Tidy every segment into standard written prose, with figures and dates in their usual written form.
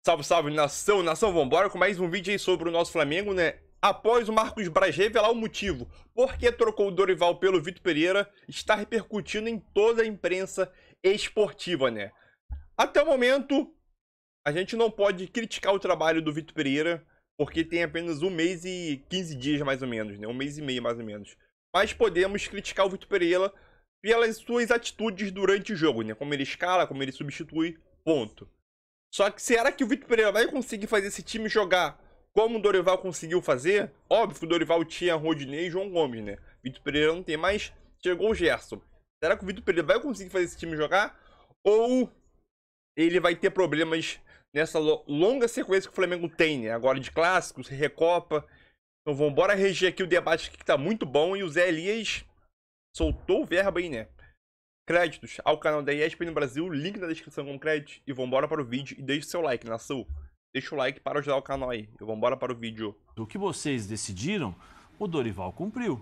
Salve, salve, nação, nação, vambora com mais um vídeo aí sobre o nosso Flamengo, né? Após o Marcos Braz revelar o motivo por que trocou o Dorival pelo Vitor Pereira, está repercutindo em toda a imprensa esportiva, né? Até o momento, a gente não pode criticar o trabalho do Vitor Pereira, porque tem apenas 1 mês e 15 dias, mais ou menos, né? 1 mês e meio, mais ou menos. Mas podemos criticar o Vitor Pereira pelas suas atitudes durante o jogo, né? Como ele escala, como ele substitui, ponto. Só que será que o Vitor Pereira vai conseguir fazer esse time jogar como o Dorival conseguiu fazer? Óbvio que o Dorival tinha Rodinei e João Gomes, né? Vitor Pereira não tem mais, chegou o Gerson. Será que o Vitor Pereira vai conseguir fazer esse time jogar? Ou ele vai ter problemas nessa longa sequência que o Flamengo tem, né? Agora de clássicos, Recopa. Então vamos embora reger aqui o debate que tá muito bom. E o Zé Elias soltou o verbo aí, né? Créditos ao canal da ESPN no Brasil, link na descrição com crédito. E vambora para o vídeo e deixe seu like, nação. Deixa o like para ajudar o canal aí. E vambora para o vídeo. O que vocês decidiram, o Dorival cumpriu.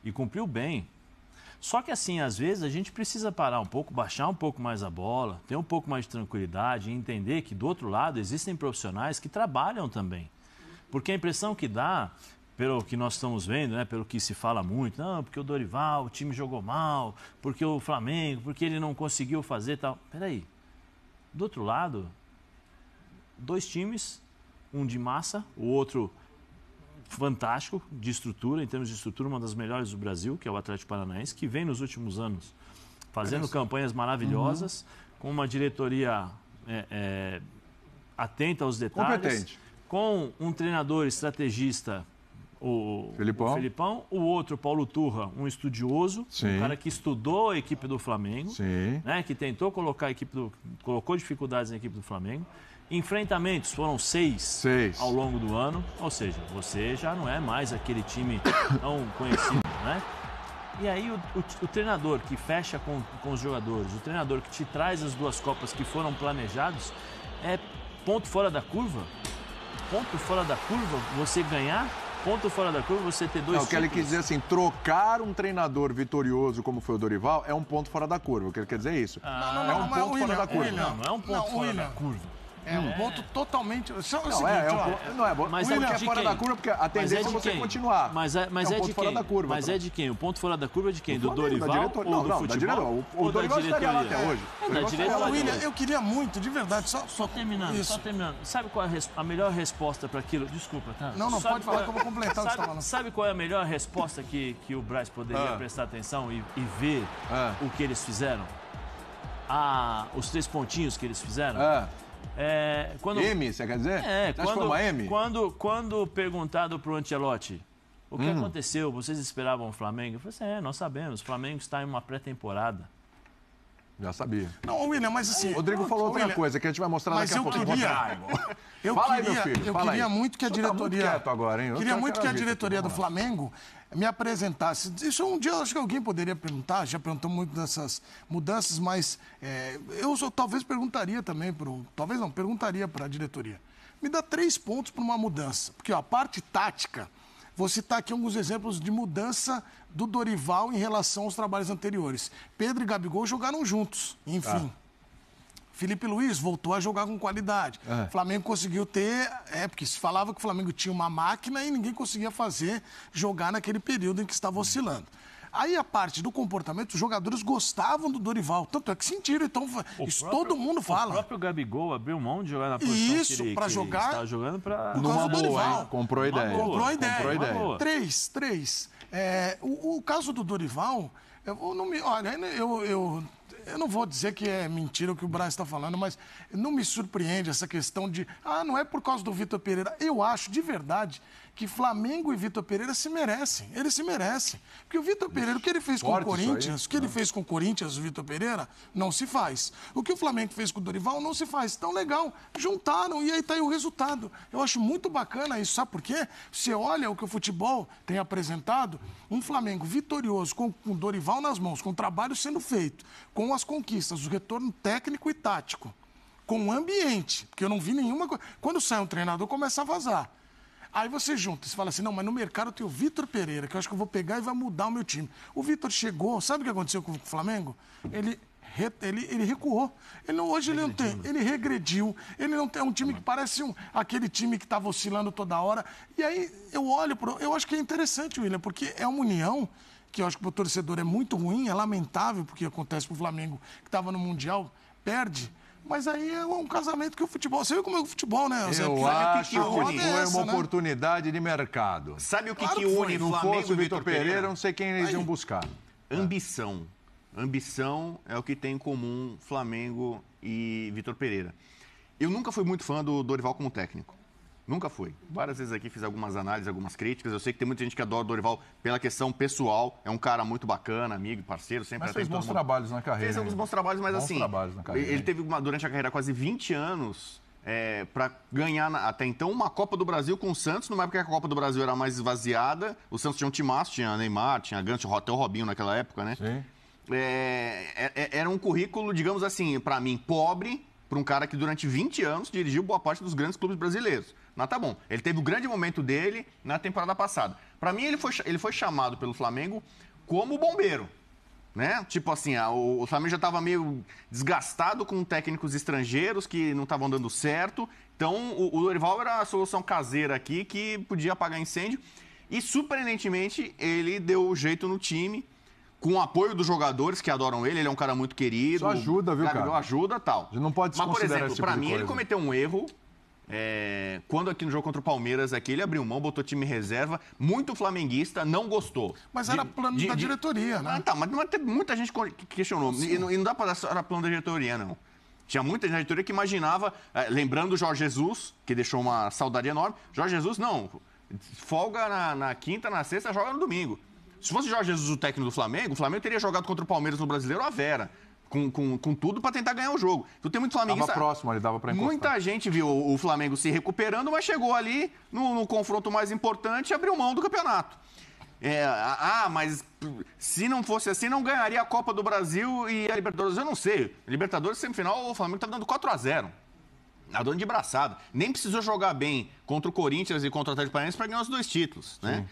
E cumpriu bem. Só que assim, às vezes a gente precisa parar um pouco, baixar um pouco mais a bola, ter um pouco mais de tranquilidade e entender que do outro lado existem profissionais que trabalham também. Porque a impressão que dá, pelo que nós estamos vendo, né, pelo que se fala muito, não, porque o Dorival, o time jogou mal, porque o Flamengo, porque ele não conseguiu fazer tal. Peraí, do outro lado, 2 times, um de massa, o outro fantástico de estrutura, em termos de estrutura, uma das melhores do Brasil, que é o Atlético Paranaense, que vem nos últimos anos fazendo campanhas maravilhosas, com uma diretoria atenta aos detalhes, competente, com um treinador estrategista, o Felipão, o outro, Paulo Turra, um estudioso, um cara que estudou a equipe do Flamengo, né, que tentou colocar a equipe colocou dificuldades na equipe do Flamengo. Enfrentamentos foram 6 ao longo do ano, ou seja, você já não é mais aquele time tão conhecido, né? E aí o treinador que fecha com os jogadores, o treinador que te traz as 2 Copas que foram planejados, é ponto fora da curva. Ponto fora da curva, você ganhar, ponto fora da curva, você ter 2 títulos. O que ele quis dizer assim, trocar um treinador vitorioso como foi o Dorival é um ponto fora da curva. O que ele quer dizer é isso. Não, é um ponto fora da curva. Não é um ponto fora da curva. É um ponto totalmente... Só o seguinte, não é bom. Mas o é é fora da curva porque a tendência é você continuar. Mas é um ponto de fora quem? da curva. Mas é de quem? O ponto fora da curva é de quem? Do Flamengo, Dorival ou do futebol? O Dorival estaria lá até hoje. Da diretoria. William, eu queria muito, de verdade, só terminando. Sabe qual é a melhor resposta para aquilo? Desculpa, tá? Não, pode falar que eu vou completar o que você está falando. Sabe qual é a melhor resposta que o Braz poderia prestar atenção e ver o que eles fizeram? Os 3 pontinhos que eles fizeram? M, você quer dizer? Acho que foi uma M? Quando perguntado para o Ancelotti o que aconteceu, vocês esperavam o Flamengo? Eu falei assim, nós sabemos, o Flamengo está em uma pré-temporada. Já sabia. Não, William, mas assim... O Rodrigo falou outra coisa que a gente vai mostrar daqui a pouco. Eu queria muito que a diretoria... Tá muito quieto agora, hein? Queria muito que a diretoria do Flamengo me apresentasse. Isso um dia eu acho que alguém poderia perguntar, já perguntou muito dessas mudanças, mas eu talvez perguntaria também perguntaria para a diretoria. Me dá 3 pontos para uma mudança. Porque a parte tática, vou citar aqui alguns exemplos de mudança do Dorival em relação aos trabalhos anteriores. Pedro e Gabigol jogaram juntos, enfim. Felipe Luiz voltou a jogar com qualidade. O Flamengo conseguiu ter... porque se falava que o Flamengo tinha uma máquina e ninguém conseguia jogar naquele período em que estava oscilando. Aí a parte do comportamento, os jogadores gostavam do Dorival. Tanto é que sentiram, então isso todo mundo fala. O próprio Gabigol abriu mão de jogar na posição que ele estava jogando para... Numa boa, hein? Comprou a ideia. Comprou a ideia. 3. O caso do Dorival, eu não vou dizer que é mentira o que o Braz está falando, mas não me surpreende essa questão de... não é por causa do Vitor Pereira. Eu acho, de verdade, que Flamengo e Vitor Pereira se merecem. Eles se merecem. Porque o Vitor Pereira, o que ele fez com o Corinthians, o Vitor Pereira, não se faz. O que o Flamengo fez com o Dorival, não se faz. Tão legal. Juntaram e aí está aí o resultado. Eu acho muito bacana isso. Sabe por quê? Você olha o que o futebol tem apresentado, um Flamengo vitorioso, com o Dorival nas mãos, com o trabalho sendo feito, com as conquistas, o retorno técnico e tático, com o ambiente, porque eu não vi nenhuma coisa. Quando sai um treinador, começa a vazar. Aí você junta, você fala assim, não, mas no mercado tem o Vitor Pereira, que eu acho que eu vou pegar e vai mudar o meu time. O Vitor chegou, sabe o que aconteceu com o Flamengo? Ele ele recuou. Hoje ele não tem, ele regrediu. Ele não tem um time que parece aquele time que estava oscilando toda hora. E aí eu acho que é interessante, William, porque é uma união que eu acho que para o torcedor é muito ruim, é lamentável, porque acontece para o Flamengo, que estava no Mundial, perde. Mas aí é um casamento que o futebol... Você viu como é o futebol, né? Eu acho que foi uma oportunidade de mercado. Sabe o que une Não Flamengo fosse e o Vitor Pereira, não sei quem eles iam buscar. Ambição. Ambição é o que tem em comum Flamengo e Vitor Pereira. Eu nunca fui muito fã do Dorival como técnico. Nunca fui. Várias vezes aqui fiz algumas análises, algumas críticas. Eu sei que tem muita gente que adora o Dorival pela questão pessoal. É um cara muito bacana, amigo, parceiro, sempre... Mas fez bons trabalhos na carreira. Fez alguns bons trabalhos, mas assim... Ele teve durante a carreira quase 20 anos para ganhar até então uma Copa do Brasil com o Santos, numa época que a Copa do Brasil era mais esvaziada. O Santos tinha um timaço, tinha Neymar, tinha Ganso, até o Robinho naquela época, né? Sim. Era um currículo, digamos assim, para mim, pobre, para um cara que durante 20 anos dirigiu boa parte dos grandes clubes brasileiros. Mas tá bom, ele teve o grande momento dele na temporada passada. Para mim, ele foi chamado pelo Flamengo como bombeiro, né? Tipo assim, o Flamengo já estava meio desgastado com técnicos estrangeiros que não estavam dando certo. Então, o Dorival era a solução caseira aqui que podia apagar incêndio. E, surpreendentemente, ele deu o jeito no time, com o apoio dos jogadores que adoram ele. Ele é um cara muito querido. Isso ajuda, viu, cara? Ajuda, tal. Não pode Mas, por exemplo, tipo para mim, ele cometeu um erro. Quando aqui no jogo contra o Palmeiras, aqui, ele abriu mão, botou time reserva, muito flamenguista, não gostou. Mas era plano da diretoria, né? Tá, mas muita gente que questionou. E não dá para dar era plano da diretoria, não. Tinha muita gente da diretoria que imaginava, lembrando o Jorge Jesus, que deixou uma saudade enorme. Jorge Jesus, não, folga na quinta, na sexta, joga no domingo. Se fosse Jorge Jesus o técnico do Flamengo, o Flamengo teria jogado contra o Palmeiras no Brasileiro à Vera. Com tudo para tentar ganhar o jogo. Então tem muito flamenguista... Tava próximo, ele dava para encostar. Muita gente viu o Flamengo se recuperando, mas chegou ali no confronto mais importante e abriu mão do campeonato. Mas se não fosse assim, não ganharia a Copa do Brasil e a Libertadores. Eu não sei. Libertadores, semifinal, o Flamengo tá dando 4-0. Nadando de braçada. Nem precisou jogar bem contra o Corinthians e contra o Atlético Paranaense para ganhar os 2 títulos, né?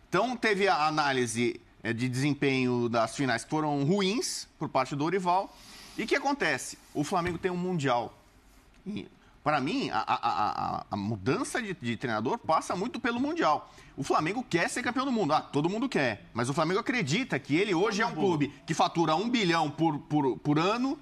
Então teve a análise de desempenho das finais que foram ruins por parte do Dorival. E o que acontece? O Flamengo tem um Mundial. Para mim, a mudança de treinador passa muito pelo Mundial. O Flamengo quer ser campeão do mundo. Todo mundo quer. Mas o Flamengo acredita que ele hoje é um clube que fatura 1 bilhão por ano,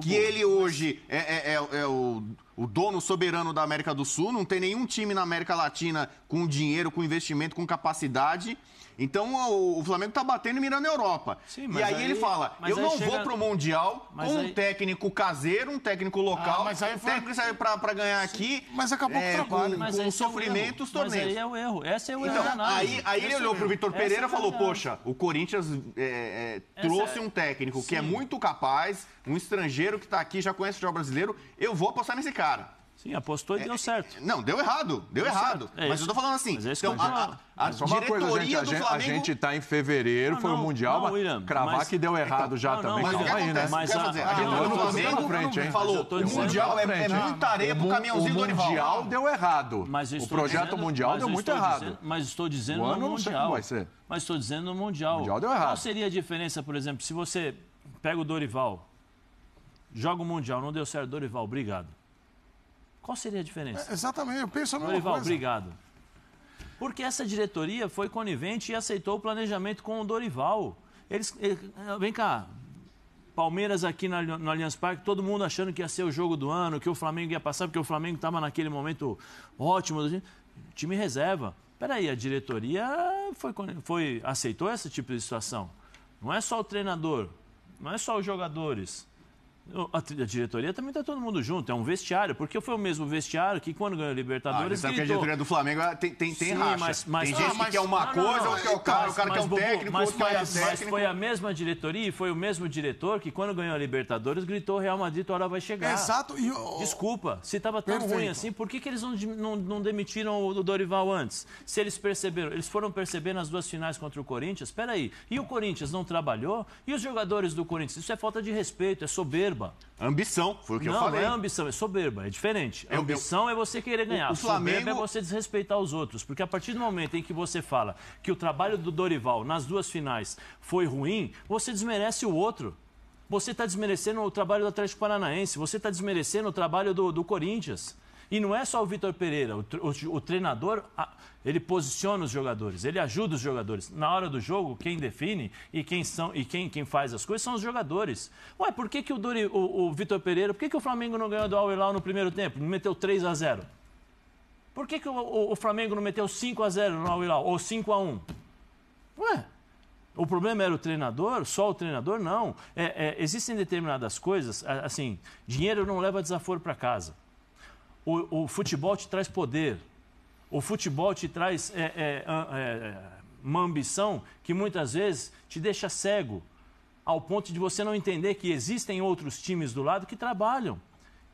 que ele hoje é o dono soberano da América do Sul. Não tem nenhum time na América Latina com dinheiro, com investimento, com capacidade. Então, o Flamengo está batendo e mirando na Europa. Sim, e aí ele fala, eu não vou para o Mundial com um técnico caseiro, um técnico local, um técnico que sai para ganhar aqui, mas acabou com o trabalho. Com sofrimento, os torneios. Mas aí é o erro. Esse é o erro. Então, aí ele olhou para o Vitor Pereira e falou, poxa, o Corinthians trouxe um técnico que é muito capaz, um estrangeiro que está aqui, já conhece o futebol brasileiro, eu vou apostar nesse cara. Sim, apostou e deu certo. Não, deu errado. Mas eu tô falando assim. Então, a diretoria do Flamengo... A gente tá em fevereiro, foi o Mundial, mas William, cravar que deu errado já também. Mas o que acontece? Mas a diretoria do Flamengo falou, o Mundial é muita areia pro caminhãozinho do Dorival. O Mundial deu errado. O projeto Mundial deu muito errado. Mas estou dizendo no Mundial. Mas estou dizendo no Mundial. O Mundial deu errado. Qual seria a diferença, por exemplo, se você pega o Dorival, joga o Mundial, não deu certo, Dorival, obrigado. Qual seria a diferença? Exatamente, eu penso a mesma Dorival, coisa. obrigado. Porque essa diretoria foi conivente e aceitou o planejamento com o Dorival. Vem cá, Palmeiras aqui no Allianz Parque, todo mundo achando que ia ser o jogo do ano, que o Flamengo ia passar, porque o Flamengo estava naquele momento ótimo. Time reserva. Peraí, a diretoria aceitou esse tipo de situação. Não é só o treinador, não é só os jogadores. A diretoria também está todo mundo junto, é um vestiário, porque foi o mesmo vestiário que quando ganhou a Libertadores sabe que a diretoria do Flamengo tem racha. Tem gente que quer uma coisa, outro quer o cara quer um técnico, outro quer um técnico. Mas foi a mesma diretoria e foi o mesmo diretor que quando ganhou a Libertadores gritou Real Madrid, a hora vai chegar. Exato. Desculpa, se estava tão ruim assim, por que eles não demitiram o Dorival antes? Se eles perceberam, eles foram perceber nas 2 finais contra o Corinthians, espera aí, e o Corinthians não trabalhou? E os jogadores do Corinthians? Isso é falta de respeito, é soberba. Ambição, foi o que eu falei. Não é ambição, é soberba, é diferente. Ambição é você querer ganhar, o Flamengo... soberba é você desrespeitar os outros. Porque a partir do momento em que você fala que o trabalho do Dorival nas 2 finais foi ruim, você desmerece o outro. Você está desmerecendo o trabalho do Atlético Paranaense, você está desmerecendo o trabalho do Corinthians. E não é só o Vitor Pereira, o treinador, ele posiciona os jogadores, ele ajuda os jogadores. Na hora do jogo, quem define e quem faz as coisas são os jogadores. Ué, por que o Vitor Pereira, por que o Flamengo não ganhou do Al Hilal no primeiro tempo? Não meteu 3-0? Por que o Flamengo não meteu 5-0 no Al Hilal ou 5-1? Ué, o problema era o treinador? Só o treinador? Não. Existem determinadas coisas, assim, dinheiro não leva desaforo para casa. O futebol te traz poder. O futebol te traz uma ambição que muitas vezes te deixa cego, ao ponto de você não entender que existem outros times do lado que trabalham.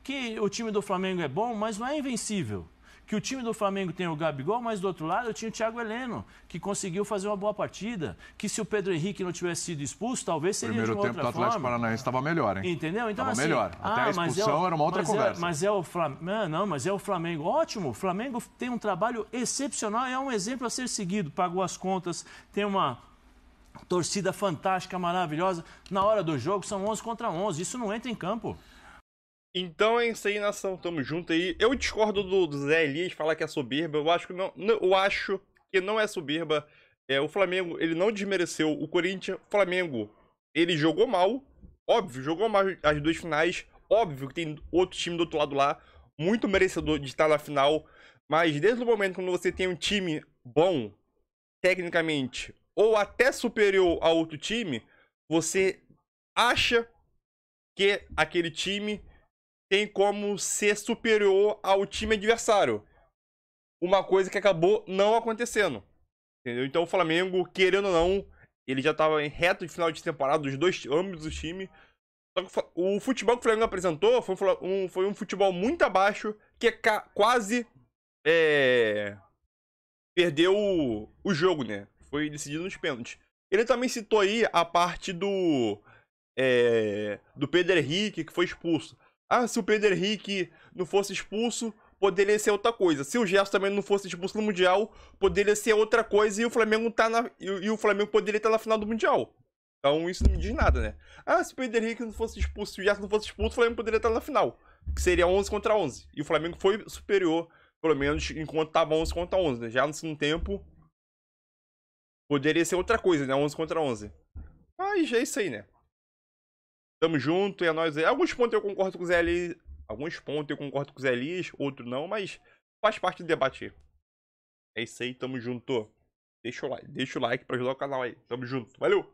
Que o time do Flamengo é bom, mas não é invencível. Que o time do Flamengo tem o Gabigol, mas do outro lado tinha o Thiago Heleno, que conseguiu fazer uma boa partida. Que se o Pedro Henrique não tivesse sido expulso, talvez seria de uma outra forma. Primeiro tempo do Atlético Paranaense estava melhor, hein? Entendeu? Então, estava assim, melhor. Até a expulsão era uma outra conversa. Mas é o Flamengo. Ótimo, o Flamengo tem um trabalho excepcional e é um exemplo a ser seguido. Pagou as contas, tem uma torcida fantástica, maravilhosa. Na hora do jogo são 11 contra 11. Isso não entra em campo. Então é isso aí, nação. Tamo junto aí. Eu discordo do Zé Elias falar que é soberba. Eu acho que não é soberba. O Flamengo, ele não desmereceu o Corinthians. O Flamengo, ele jogou mal. Óbvio, jogou mal as duas finais. Óbvio que tem outro time do outro lado lá. Muito merecedor de estar na final. Mas desde o momento quando você tem um time bom, tecnicamente, ou até superior a outro time, você acha que aquele time tem como ser superior ao time adversário. Uma coisa que acabou não acontecendo. Entendeu? Então o Flamengo, querendo ou não, ele já estava em reto de final de temporada dos ambos os times. Só que o futebol que o Flamengo apresentou foi um futebol muito abaixo, que quase perdeu o jogo, né? Foi decidido nos pênaltis. Ele também citou aí a parte do Pedro Henrique, que foi expulso. Se o Pedro Henrique não fosse expulso, poderia ser outra coisa. Se o Gerson também não fosse expulso no Mundial, poderia ser outra coisa e o Flamengo o Flamengo poderia estar na final do Mundial. Então isso não me diz nada, né? Se o Pedro Henrique não fosse expulso, se o Gerson não fosse expulso, o Flamengo poderia estar na final. Que seria 11 contra 11. E o Flamengo foi superior, pelo menos enquanto estava 11 contra 11. Né? Já no segundo tempo, poderia ser outra coisa, né? 11 contra 11. Mas é isso aí, né? Tamo junto, e é nóis aí. Alguns pontos eu concordo com o Zé Elias. Outros não, mas faz parte do debate aí. É isso aí, tamo junto. Deixa o like pra ajudar o canal aí. Tamo junto. Valeu!